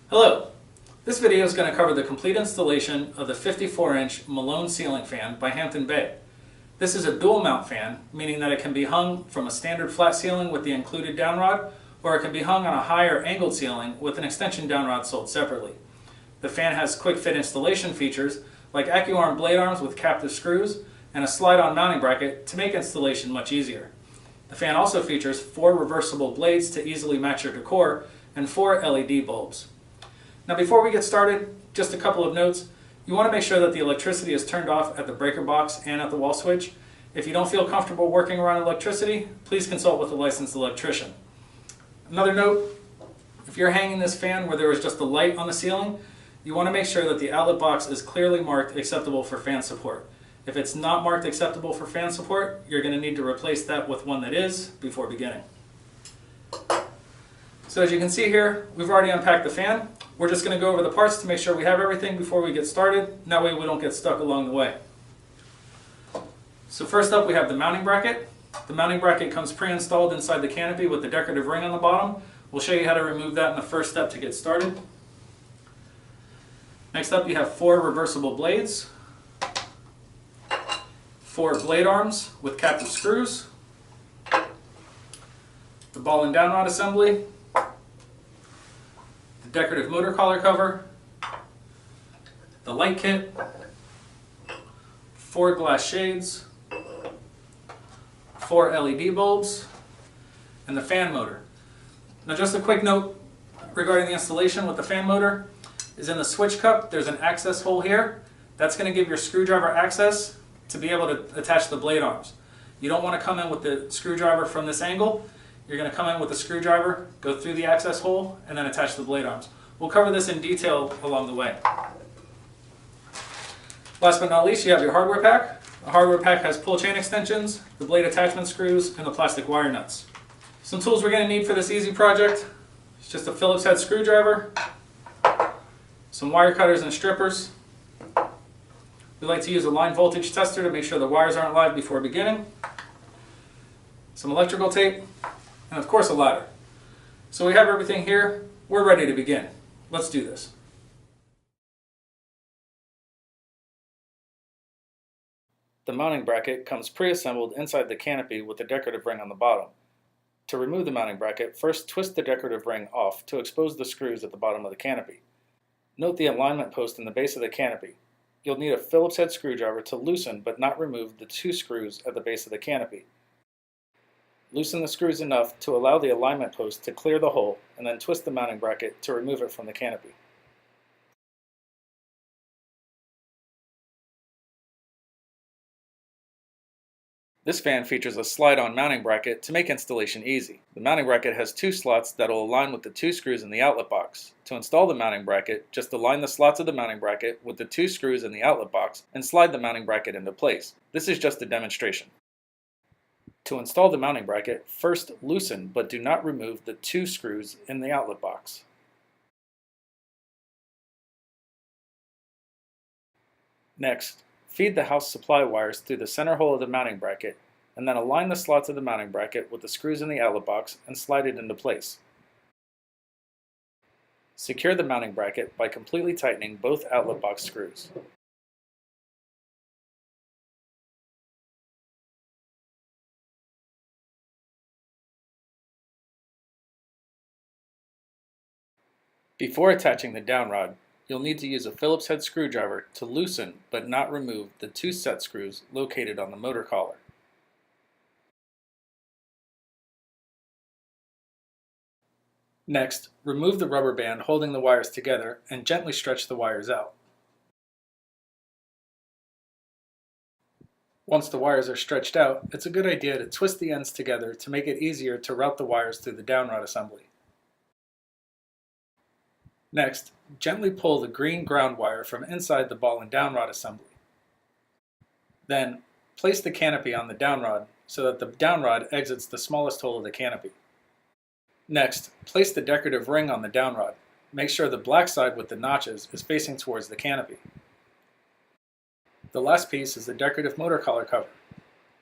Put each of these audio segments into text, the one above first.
Hello! This video is going to cover the complete installation of the 54-inch Malone ceiling fan by Hampton Bay. This is a dual mount fan, meaning that it can be hung from a standard flat ceiling with the included downrod, or it can be hung on a higher angled ceiling with an extension downrod sold separately. The fan has quick fit installation features like AccuArm blade arms with captive screws and a slide-on mounting bracket to make installation much easier. The fan also features 4 reversible blades to easily match your decor and 4 LED bulbs. Now before we get started, just a couple of notes. You want to make sure that the electricity is turned off at the breaker box and at the wall switch. If you don't feel comfortable working around electricity, please consult with a licensed electrician. Another note, if you're hanging this fan where there is just a light on the ceiling, you want to make sure that the outlet box is clearly marked acceptable for fan support. If it's not marked acceptable for fan support, you're going to need to replace that with one that is before beginning. So as you can see here, we've already unpacked the fan. We're just going to go over the parts to make sure we have everything before we get started, and that way we don't get stuck along the way. So first up we have the mounting bracket. The mounting bracket comes pre-installed inside the canopy with the decorative ring on the bottom. We'll show you how to remove that in the first step to get started. Next up you have 4 reversible blades, 4 blade arms with captive screws, the ball and downrod assembly, the decorative motor collar cover, the light kit, 4 glass shades, 4 LED bulbs, and the fan motor. Now just a quick note regarding the installation with the fan motor is in the switch cup there's an access hole here. That's going to give your screwdriver access to be able to attach the blade arms. You don't want to come in with the screwdriver from this angle. You're going to come in with the screwdriver, go through the access hole, and then attach the blade arms. We'll cover this in detail along the way. Last but not least, you have your hardware pack. The hardware pack has pull chain extensions, the blade attachment screws, and the plastic wire nuts. Some tools we're going to need for this easy project. It's just a Phillips head screwdriver, some wire cutters and strippers. We like to use a line voltage tester to make sure the wires aren't live before beginning, some electrical tape, and of course a ladder. So we have everything here. We're ready to begin. Let's do this. The mounting bracket comes pre-assembled inside the canopy with the decorative ring on the bottom. To remove the mounting bracket, first twist the decorative ring off to expose the screws at the bottom of the canopy. Note the alignment post in the base of the canopy. You'll need a Phillips head screwdriver to loosen but not remove the 2 screws at the base of the canopy. Loosen the screws enough to allow the alignment post to clear the hole, and then twist the mounting bracket to remove it from the canopy. This fan features a slide-on mounting bracket to make installation easy. The mounting bracket has 2 slots that will align with the 2 screws in the outlet box. To install the mounting bracket, just align the slots of the mounting bracket with the 2 screws in the outlet box and slide the mounting bracket into place. This is just a demonstration. To install the mounting bracket, first loosen but do not remove the 2 screws in the outlet box. Next, feed the house supply wires through the center hole of the mounting bracket, and then align the slots of the mounting bracket with the screws in the outlet box and slide it into place. Secure the mounting bracket by completely tightening both outlet box screws. Before attaching the downrod, you'll need to use a Phillips head screwdriver to loosen but not remove the 2 set screws located on the motor collar. Next, remove the rubber band holding the wires together and gently stretch the wires out. Once the wires are stretched out, it's a good idea to twist the ends together to make it easier to route the wires through the downrod assembly. Next, gently pull the green ground wire from inside the ball and downrod assembly. Then, place the canopy on the downrod so that the downrod exits the smallest hole of the canopy. Next, place the decorative ring on the downrod. Make sure the black side with the notches is facing towards the canopy. The last piece is the decorative motor collar cover.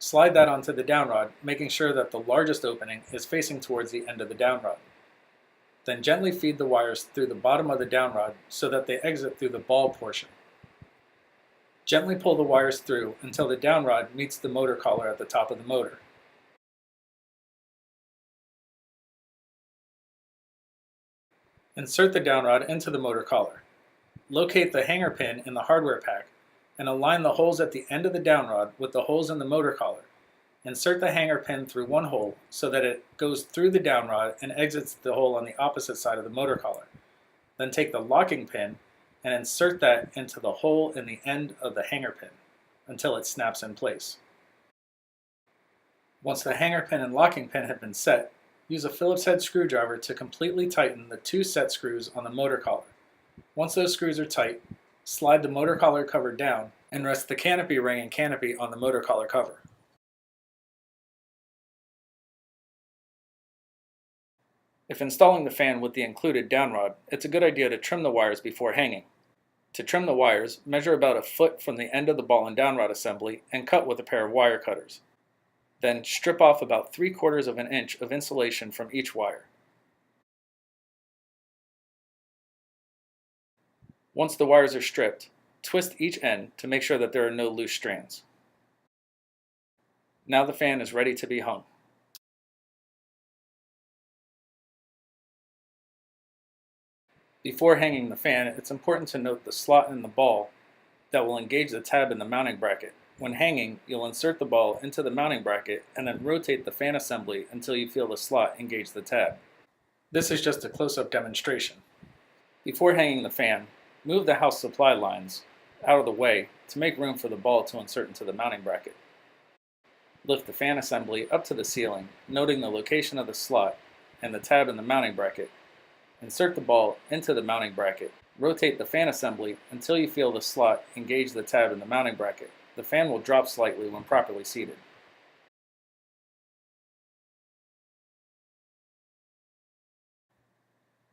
Slide that onto the downrod, making sure that the largest opening is facing towards the end of the downrod. Then gently feed the wires through the bottom of the downrod so that they exit through the ball portion. Gently pull the wires through until the downrod meets the motor collar at the top of the motor. Insert the downrod into the motor collar. Locate the hanger pin in the hardware pack and align the holes at the end of the downrod with the holes in the motor collar. Insert the hanger pin through one hole so that it goes through the downrod and exits the hole on the opposite side of the motor collar. Then take the locking pin and insert that into the hole in the end of the hanger pin until it snaps in place. Once the hanger pin and locking pin have been set, use a Phillips head screwdriver to completely tighten the two set screws on the motor collar. Once those screws are tight, slide the motor collar cover down and rest the canopy ring and canopy on the motor collar cover. If installing the fan with the included downrod, it's a good idea to trim the wires before hanging. To trim the wires, measure about a foot from the end of the ball and downrod assembly and cut with a pair of wire cutters. Then strip off about 3/4 of an inch of insulation from each wire. Once the wires are stripped, twist each end to make sure that there are no loose strands. Now the fan is ready to be hung. Before hanging the fan, it's important to note the slot in the ball that will engage the tab in the mounting bracket. When hanging, you'll insert the ball into the mounting bracket and then rotate the fan assembly until you feel the slot engage the tab. This is just a close-up demonstration. Before hanging the fan, move the house supply lines out of the way to make room for the ball to insert into the mounting bracket. Lift the fan assembly up to the ceiling, noting the location of the slot and the tab in the mounting bracket. Insert the ball into the mounting bracket. Rotate the fan assembly until you feel the slot engage the tab in the mounting bracket. The fan will drop slightly when properly seated.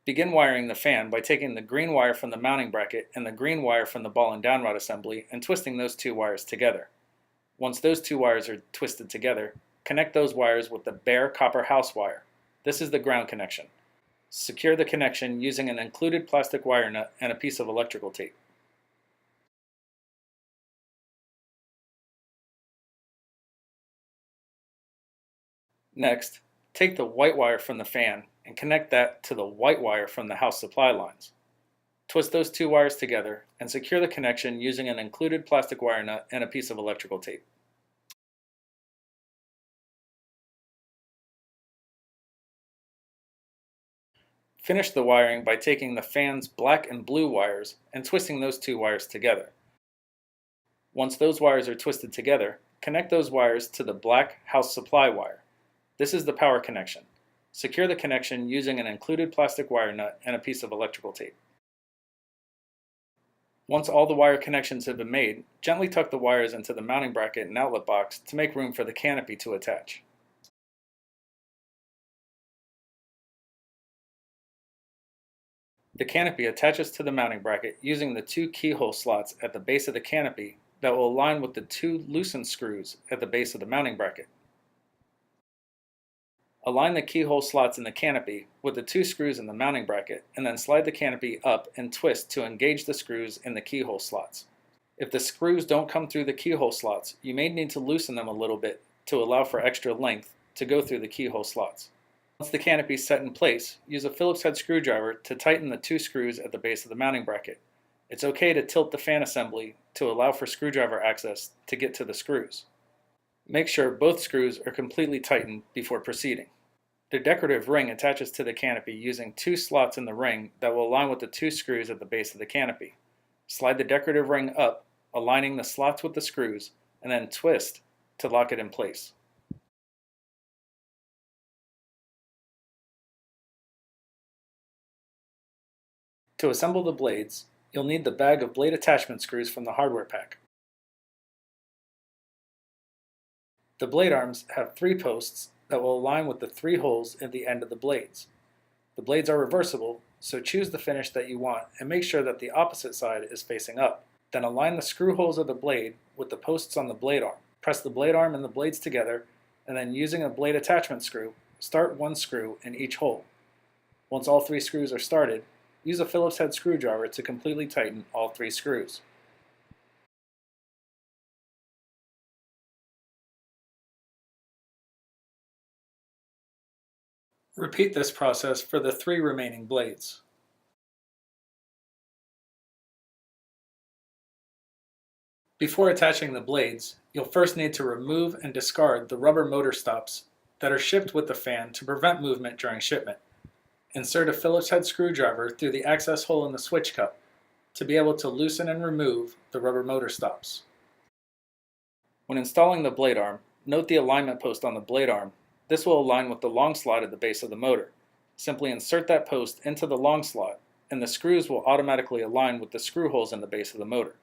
Begin wiring the fan by taking the green wire from the mounting bracket and the green wire from the ball and downrod assembly and twisting those two wires together. Once those two wires are twisted together, connect those wires with the bare copper house wire. This is the ground connection. Secure the connection using an included plastic wire nut and a piece of electrical tape. Next, take the white wire from the fan and connect that to the white wire from the house supply lines. Twist those two wires together and secure the connection using an included plastic wire nut and a piece of electrical tape. Finish the wiring by taking the fan's black and blue wires and twisting those two wires together. Once those wires are twisted together, connect those wires to the black house supply wire. This is the power connection. Secure the connection using an included plastic wire nut and a piece of electrical tape. Once all the wire connections have been made, gently tuck the wires into the mounting bracket and outlet box to make room for the canopy to attach. The canopy attaches to the mounting bracket using the two keyhole slots at the base of the canopy that will align with the two loosened screws at the base of the mounting bracket. Align the keyhole slots in the canopy with the two screws in the mounting bracket and then slide the canopy up and twist to engage the screws in the keyhole slots. If the screws don't come through the keyhole slots, you may need to loosen them a little bit to allow for extra length to go through the keyhole slots. Once the canopy is set in place, use a Phillips head screwdriver to tighten the two screws at the base of the mounting bracket. It's okay to tilt the fan assembly to allow for screwdriver access to get to the screws. Make sure both screws are completely tightened before proceeding. The decorative ring attaches to the canopy using two slots in the ring that will align with the two screws at the base of the canopy. Slide the decorative ring up, aligning the slots with the screws, and then twist to lock it in place. To assemble the blades, you'll need the bag of blade attachment screws from the hardware pack. The blade arms have 3 posts that will align with the 3 holes at the end of the blades. The blades are reversible, so choose the finish that you want and make sure that the opposite side is facing up. Then align the screw holes of the blade with the posts on the blade arm. Press the blade arm and the blades together, and then using a blade attachment screw, start one screw in each hole. Once all 3 screws are started, use a Phillips head screwdriver to completely tighten all 3 screws. Repeat this process for the 3 remaining blades. Before attaching the blades, you'll first need to remove and discard the rubber motor stops that are shipped with the fan to prevent movement during shipment. Insert a Phillips head screwdriver through the access hole in the switch cup to be able to loosen and remove the rubber motor stops. When installing the blade arm, note the alignment post on the blade arm. This will align with the long slot at the base of the motor. Simply insert that post into the long slot, and the screws will automatically align with the screw holes in the base of the motor.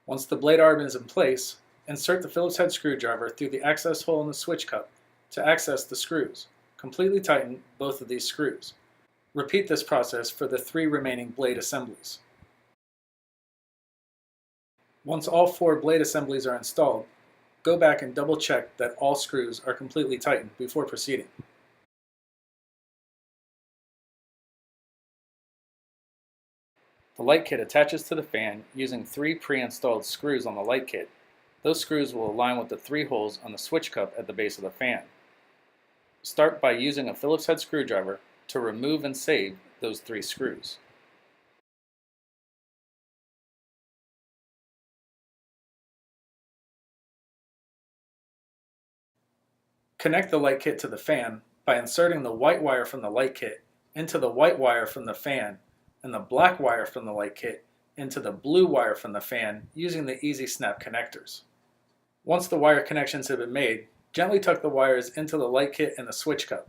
Once the blade arm is in place, insert the Phillips head screwdriver through the access hole in the switch cup to access the screws. Completely tighten both of these screws. Repeat this process for the 3 remaining blade assemblies. Once all 4 blade assemblies are installed, go back and double check that all screws are completely tightened before proceeding. The light kit attaches to the fan using 3 pre-installed screws on the light kit. Those screws will align with the 3 holes on the switch cup at the base of the fan. Start by using a Phillips head screwdriver to remove and save those 3 screws. Connect the light kit to the fan by inserting the white wire from the light kit into the white wire from the fan and the black wire from the light kit into the blue wire from the fan using the Easy Snap connectors. Once the wire connections have been made, gently tuck the wires into the light kit and the switch cup.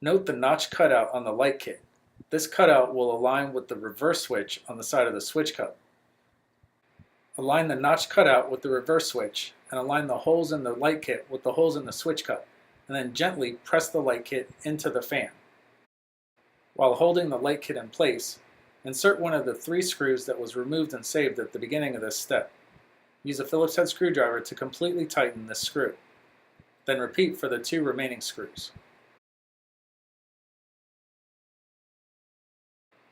Note the notch cutout on the light kit. This cutout will align with the reverse switch on the side of the switch cup. Align the notch cutout with the reverse switch and align the holes in the light kit with the holes in the switch cup, and then gently press the light kit into the fan. While holding the light kit in place, insert one of the 3 screws that was removed and saved at the beginning of this step. Use a Phillips head screwdriver to completely tighten this screw. Then repeat for the 2 remaining screws.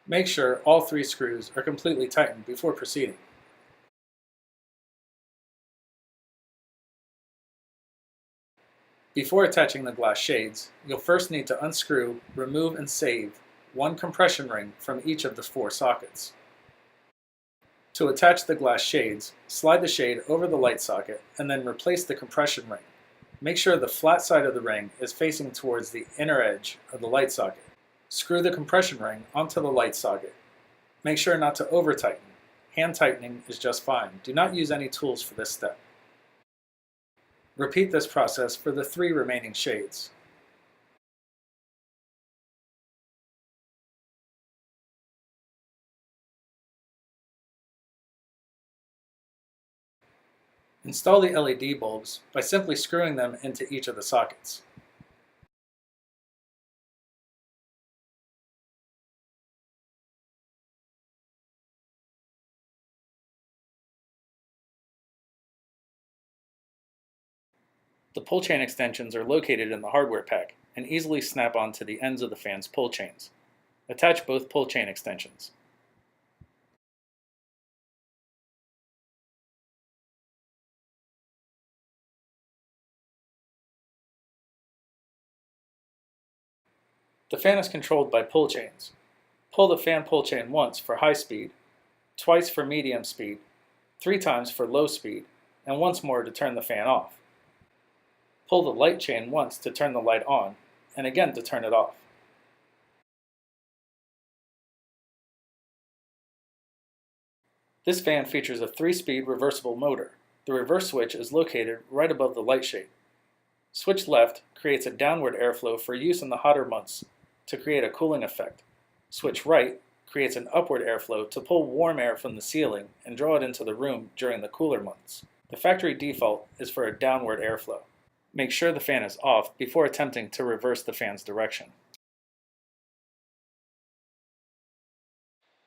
Make sure all 3 screws are completely tightened before proceeding. Before attaching the glass shades, you'll first need to unscrew, remove, and save 1 compression ring from each of the 4 sockets. To attach the glass shades, slide the shade over the light socket and then replace the compression ring. Make sure the flat side of the ring is facing towards the inner edge of the light socket. Screw the compression ring onto the light socket. Make sure not to over-tighten. Hand tightening is just fine. Do not use any tools for this step. Repeat this process for the 3 remaining shades. Install the LED bulbs by simply screwing them into each of the sockets. The pull chain extensions are located in the hardware pack and easily snap onto the ends of the fan's pull chains. Attach both pull chain extensions. The fan is controlled by pull chains. Pull the fan pull chain once for high speed, twice for medium speed, 3 times for low speed, and once more to turn the fan off. Pull the light chain once to turn the light on, and again to turn it off. This fan features a 3-speed reversible motor. The reverse switch is located right above the light shade. Switch left creates a downward airflow for use in the hotter months to create a cooling effect. Switch right creates an upward airflow to pull warm air from the ceiling and draw it into the room during the cooler months. The factory default is for a downward airflow. Make sure the fan is off before attempting to reverse the fan's direction.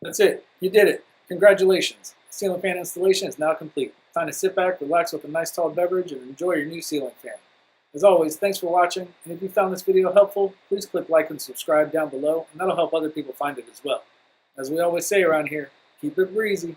That's it. You did it. Congratulations. Ceiling fan installation is now complete. Time to sit back, relax with a nice tall beverage, and enjoy your new ceiling fan. As always, thanks for watching, and if you found this video helpful, please click like and subscribe down below, and that'll help other people find it as well. As we always say around here, keep it breezy.